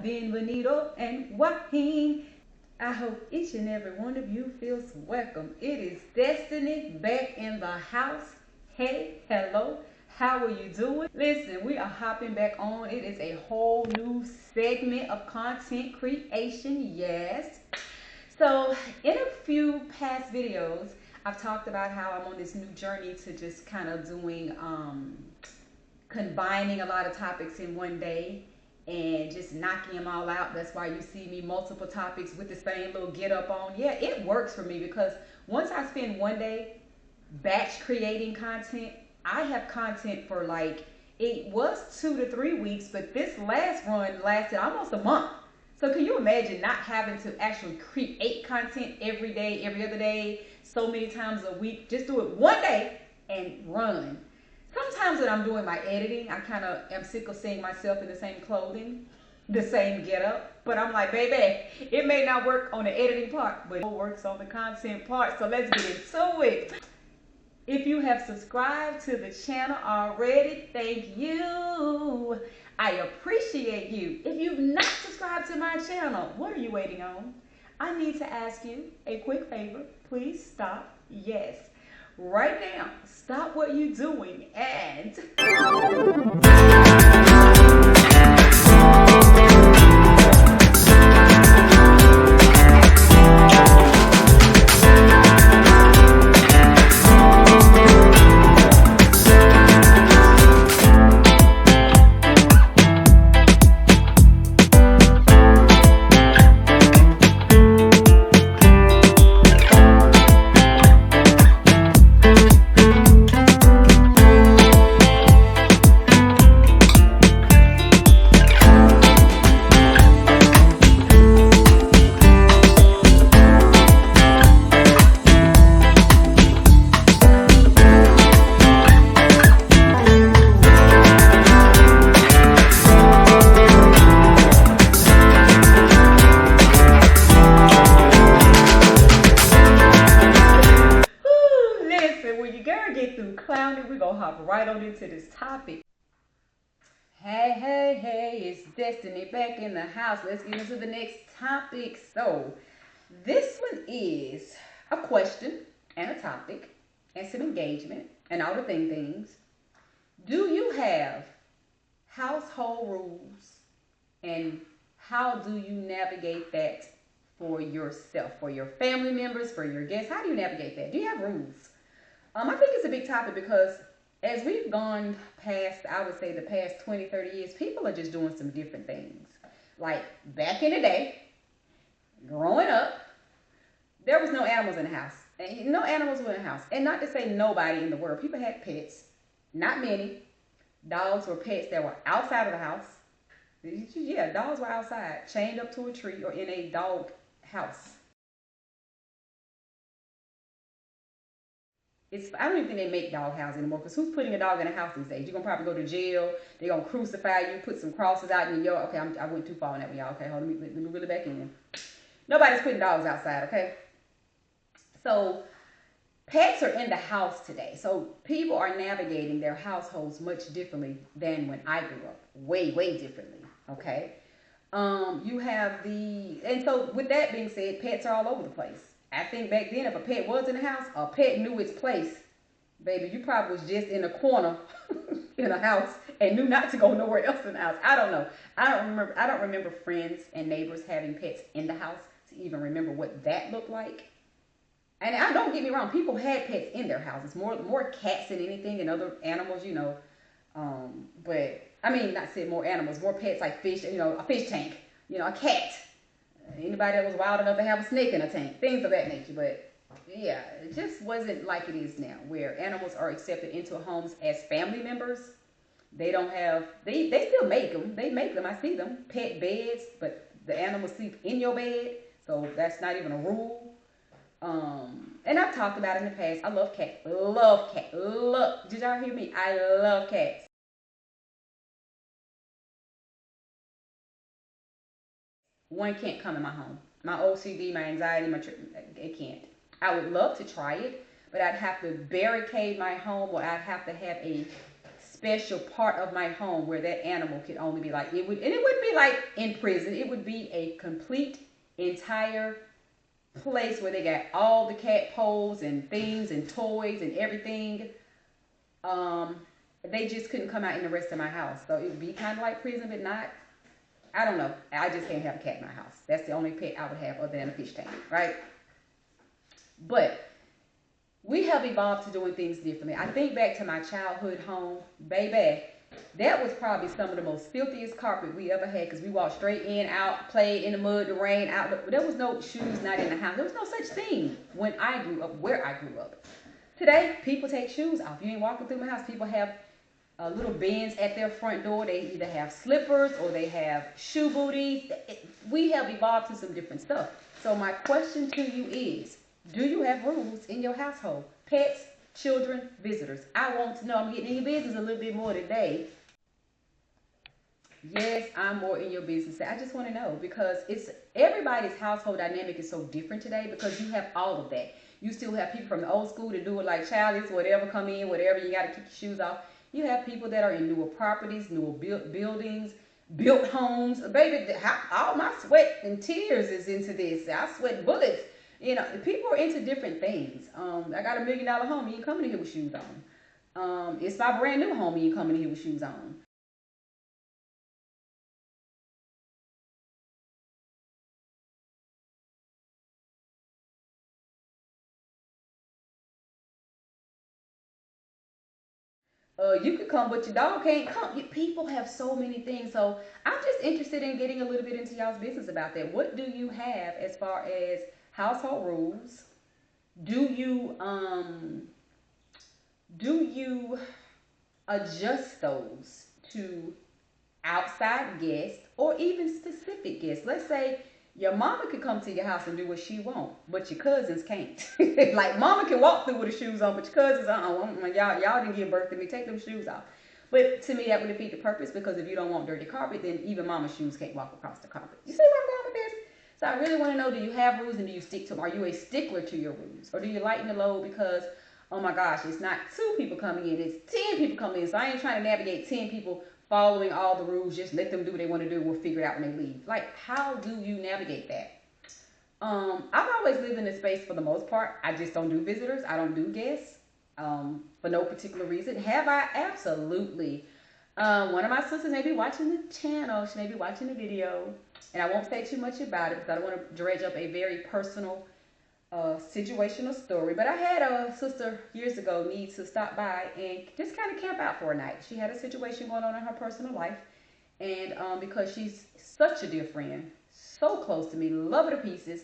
bienvenido and Joaquin. I hope each and every one of you feels welcome. It is Destiny back in the house. Hey, hello, how are you doing? Listen, we are hopping back on. It is a whole new segment of content creation, yes. So in a few past videos, I've talked about how I'm on this new journey to just kind of doing, combining a lot of topics in one day and just knocking them all out. That's why you see me multiple topics with the same little get up on. Yeah, it works for me because once I spend one day batch creating content, I have content for like, it was 2 to 3 weeks, but this last run lasted almost a month. So can you imagine not having to actually create content every day, every other day, so many times a week? Just do it one day and run. Sometimes when I'm doing my editing, I kind of am sick of seeing myself in the same clothing, the same getup. But I'm like, baby, it may not work on the editing part, but it works on the content part. So let's get into it. If you have subscribed to the channel already, thank you. I appreciate you. If you've not subscribed to my channel, what are you waiting on? I need to ask you a quick favor. Please stop. Yes. Right now, stop what you're doing and we're gonna hop right on into this topic. Hey, it's Destiny back in the house. Let's get into the next topic. So this one is a question and a topic and some engagement and all the things. Do you have household rules, and how do you navigate that for yourself, for your family members, for your guests? How do you navigate that? Do you have rules? I think it's a big topic because as we've gone past, I would say the past 20, 30 years, people are just doing some different things. Like back in the day, growing up, there was no animals in the house. No animals were in the house. And not to say nobody in the world. People had pets. Not many. Dogs were pets that were outside of the house. Yeah, dogs were outside, chained up to a tree or in a dog house. I don't even think they make dog houses anymore, because who's putting a dog in a house these days? You're going to probably go to jail. They're going to crucify you, put some crosses out in your yard. Okay, I went too far on that one, y'all. Okay, hold on, let me reel it back in. Nobody's putting dogs outside, okay? So pets are in the house today. So people are navigating their households much differently than when I grew up. Way, way differently, okay? And so with that being said, pets are all over the place. I think back then, if a pet was in the house, a pet knew its place. Baby, you probably was just in a corner in a house and knew not to go nowhere else in the house. I don't know. I don't remember friends and neighbors having pets in the house to even remember what that looked like. And don't get me wrong, people had pets in their houses, more cats than anything, and other animals, you know. But I mean, not saying more animals, more pets like fish, you know, a fish tank, you know, a cat. Anybody that was wild enough to have a snake in a tank, things of that nature. But yeah, it just wasn't like it is now, where animals are accepted into homes as family members. They don't have, they still make them. They make them. I see them. Pet beds, but the animals sleep in your bed, so that's not even a rule. And I've talked about it in the past. I love cats. Love cats. Love. Did y'all hear me? I love cats. One can't come in my home. My OCD, my anxiety, it can't. I would love to try it, but I'd have to barricade my home, or I'd have to have a special part of my home where that animal could only be like it would, and it wouldn't be like in prison. It would be a complete entire place where they got all the cat poles and things and toys and everything. They just couldn't come out in the rest of my house, so it would be kind of like prison, but not. I don't know. I just can't have a cat in my house. That's the only pet I would have other than a fish tank, right? But we have evolved to doing things differently. I think back to my childhood home, baby. That was probably some of the most filthiest carpet we ever had because we walked straight in, out, played in the mud, the rain, out. There was no shoes not in the house. There was no such thing when I grew up, where I grew up. Today, people take shoes off. You ain't walking through my house. People have little bins at their front door. They either have slippers or they have shoe booties. We have evolved to some different stuff. So my question to you is, do you have rules in your household? Pets, children, visitors. I want to know. I'm getting in your business a little bit more today. Yes, I'm more in your business. I just want to know because it's everybody's household dynamic is so different today because you have all of that. You still have people from the old school to do it like Charlie's, whatever, come in, whatever, you got to keep your shoes off. You have people that are in newer properties, newer buildings, built homes. Baby, all my sweat and tears is into this. I sweat bullets. You know, people are into different things. I got $1 million home, you ain't coming in here with shoes on. It's my brand new home, you ain't coming in here with shoes on. You could come, but your dog can't come. People have so many things. So I'm just interested in getting a little bit into y'all's business about that. What do you have as far as household rules? Do you adjust those to outside guests or even specific guests? Let's say your mama could come to your house and do what she want, but your cousins can't. Like mama can walk through with her shoes on, but your cousins, y'all didn't give birth to me. Take them shoes off. But to me, that would defeat the purpose because if you don't want dirty carpet, then even mama's shoes can't walk across the carpet. You see where I'm going with this? So I really want to know: do you have rules and do you stick to them? Are you a stickler to your rules, or do you lighten the load because oh my gosh, it's not 2 people coming in, it's 10 people coming in. So I ain't trying to navigate 10 people following all the rules. Just let them do what they want to do. We'll figure it out when they leave. Like, how do you navigate that? I've always lived in this space for the most part. I just don't do visitors. I don't do guests for no particular reason. Have I? Absolutely. One of my sisters may be watching the channel. She may be watching the video. And I won't say too much about it because I don't want to dredge up a very personal situational story. But I had a sister years ago need to stop by and just kind of camp out for a night. She had a situation going on in her personal life. And because she's such a dear friend, so close to me, love her to pieces,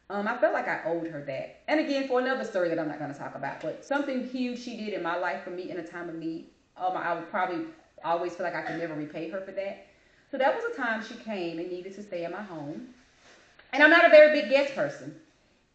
I felt like I owed her that. And again, for another story that I'm not going to talk about, but something huge she did in my life for me in a time of need, I would probably always feel like I could never repay her for that. So that was a time she came and needed to stay in my home. And I'm not a very big guest person.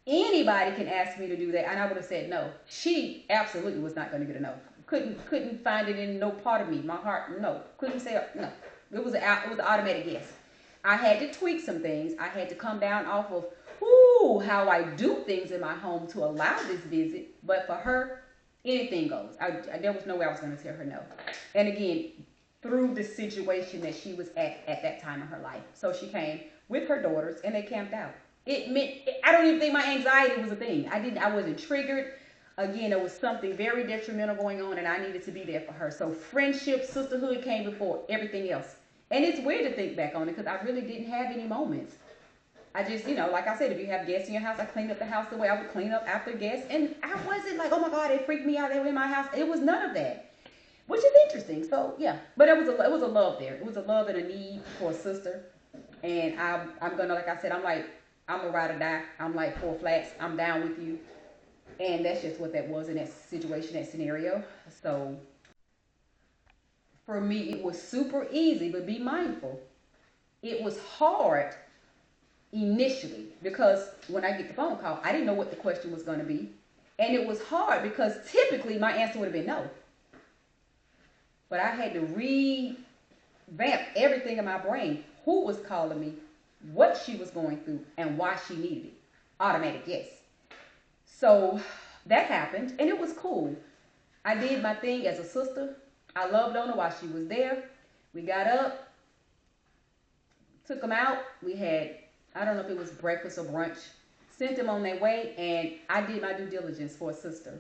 Anybody can ask me to do that, and I would have said no. She absolutely was not going to get a no. Couldn't find it in no part of me. My heart, no. Couldn't say no. It was an automatic yes. I had to tweak some things. I had to come down off of how I do things in my home to allow this visit. But for her, anything goes. There was no way I was going to tell her no. And again, through the situation that she was at that time in her life. So she came with her daughters, and they camped out. It meant, I don't even think my anxiety was a thing. I wasn't triggered. Again, there was something very detrimental going on, and I needed to be there for her. So friendship, sisterhood came before everything else. And it's weird to think back on it because I really didn't have any moments. I just, like I said, if you have guests in your house, I cleaned up the house the way I would clean up after guests. And I wasn't like, oh my God, they freaked me out. They were in my house. It was none of that, which is interesting. So yeah, but it was a love there. It was a love and a need for a sister. And I'm gonna, like I said, I'm a ride or die. I'm like 4 flats. I'm down with you. And that's just what that was in that situation, that scenario. So for me, it was super easy, but be mindful. It was hard initially because when I get the phone call, I didn't know what the question was going to be. And it was hard because typically my answer would have been no. But I had to revamp everything in my brain. Who was calling me, what she was going through, and why she needed it. Automatic yes. So that happened, and it was cool. I did my thing as a sister. I loved on her while she was there. We got up, took them out. We had, I don't know if it was breakfast or brunch, sent them on their way, and I did my due diligence for a sister.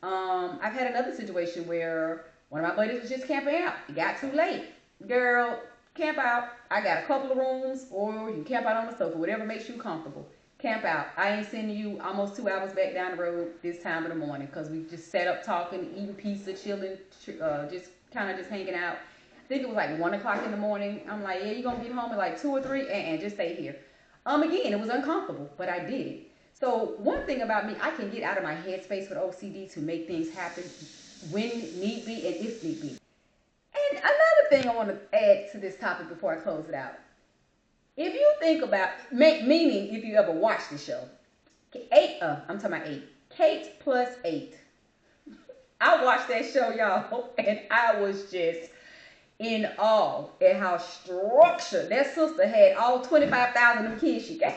I've had another situation where one of my buddies was just camping out. It got too late. Girl, camp out. I got a couple of rooms, or you can camp out on the sofa, whatever makes you comfortable. Camp out. I ain't sending you almost 2 hours back down the road this time of the morning because we just sat up talking, eating pizza, chilling, just kind of just hanging out. I think it was like 1 o'clock in the morning. I'm like, yeah, you gonna get home at like 2 or 3, and just stay here. Again, it was uncomfortable, but I did it. So one thing about me, I can get out of my headspace with OCD to make things happen when need be and if need be. And another thing I want to add to this topic before I close it out. If you think about, meaning if you ever watched the show, I'm talking about 8. Kate plus 8. I watched that show, y'all, and I was just in awe at how structured that sister had all 25,000 of them kids she got.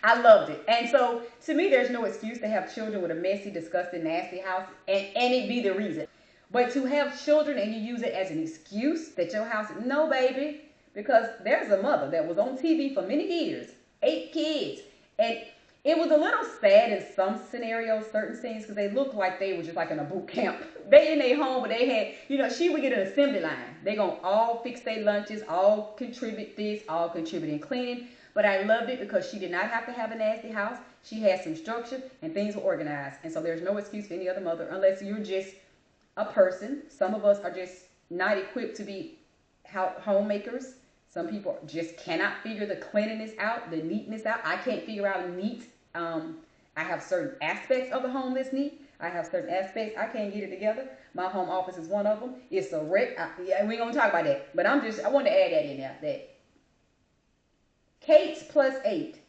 I loved it. And so, to me, there's no excuse to have children with a messy, disgusting, nasty house, and it be the reason. But to have children and you use it as an excuse that your house, no, baby, because there's a mother that was on TV for many years, 8 kids, and it was a little sad in some scenarios, certain scenes, because they looked like they were just like in a boot camp. They in their home, but they had, she would get an assembly line. They gonna all fix their lunches, all contribute this, all contribute in cleaning. But I loved it because she did not have to have a nasty house. She had some structure and things were organized. And so there's no excuse for any other mother unless you're just a person. Some of us are just not equipped to be homemakers. Some people just cannot figure the cleanliness out, the neatness out. I can't figure out neat. I have certain aspects of the home that's neat. I have certain aspects I can't get it together. My home office is one of them. It's a wreck. We ain't gonna talk about that. But I wanted to add that in there. That Kate's plus 8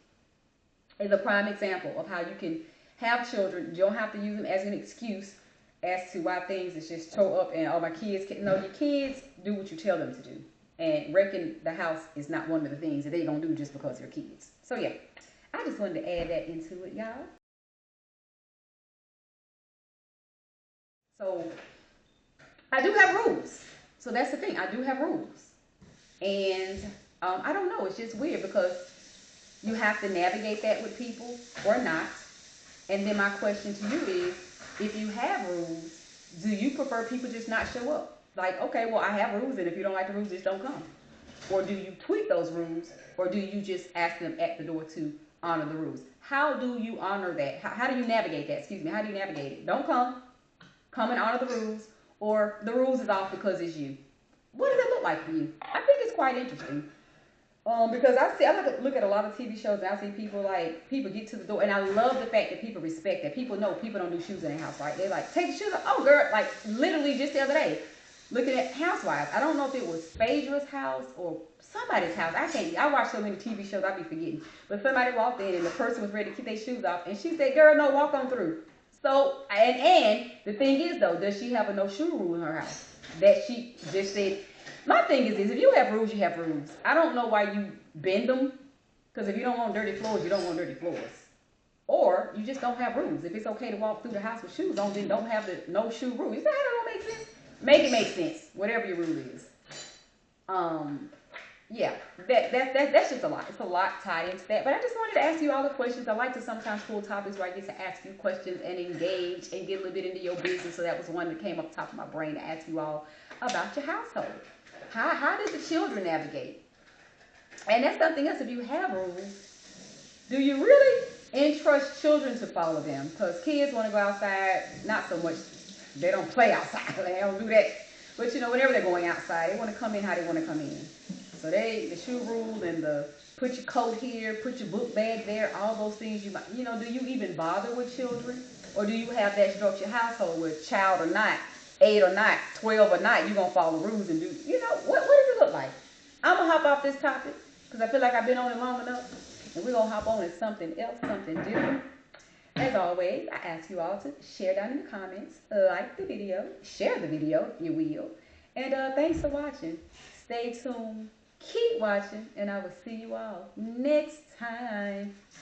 is a prime example of how you can have children. You don't have to use them as an excuse as to why things is just tore up and my kids can't. No, your kids do what you tell them to do. And wrecking the house is not one of the things that they're going to do just because they're kids. So, yeah, I just wanted to add that into it, y'all. So, I do have rules. So, that's the thing. I do have rules. And I don't know. It's just weird because you have to navigate that with people or not. And then my question to you is, if you have rules, do you prefer people just not show up? Like, okay, well, I have rules, and if you don't like the rules, just don't come. Or do you tweak those rules, or do you just ask them at the door to honor the rules? How do you honor that? How do you navigate that? Excuse me, how do you navigate it? Don't come. Come and honor the rules, or the rules is off because it's you. What does it look like for you? I think it's quite interesting. Because I look at a lot of TV shows, and I see people get to the door, and I love the fact that people respect that. People know people don't do shoes in their house, right? They like, take the shoes off. Oh, girl, like literally just the other day. Looking at Housewives. I don't know if it was Phaedra's house or somebody's house. I watch so many TV shows, I be forgetting. But somebody walked in and the person was ready to keep their shoes off. And she said, girl, no, walk on through. So, and the thing is, though, does she have a no shoe rule in her house? That she just said, my thing is this, if you have rules, you have rules. I don't know why you bend them. Because if you don't want dirty floors, you don't want dirty floors. Or you just don't have rules. If it's okay to walk through the house with shoes on, then don't have the no shoe rule. You say, that don't make sense. Make it make sense, whatever your rule is. Yeah, that's just a lot. It's a lot tied into that. But I just wanted to ask you all the questions. I like to sometimes pull topics where I get to ask you questions and engage and get a little bit into your business. So that was one that came up top of my brain to ask you all about your household. How did the children navigate? And that's something else. If you have rules, do you really entrust children to follow them? Because kids want to go outside, not so much. They don't play outside. They don't do that. But, whenever they're going outside, they want to come in how they want to come in. So the shoe rules and the put your coat here, put your book bag there, all those things. Do you even bother with children? Or do you have that structured household where child or not, 8 or not, 12 or not, you're going to follow rules and do, what does it look like? I'm going to hop off this topic because I feel like I've been on it long enough. And we're going to hop on to something else, something different. As always, I ask you all to share down in the comments, like the video, share the video if you will. And thanks for watching. Stay tuned, keep watching, and I will see you all next time.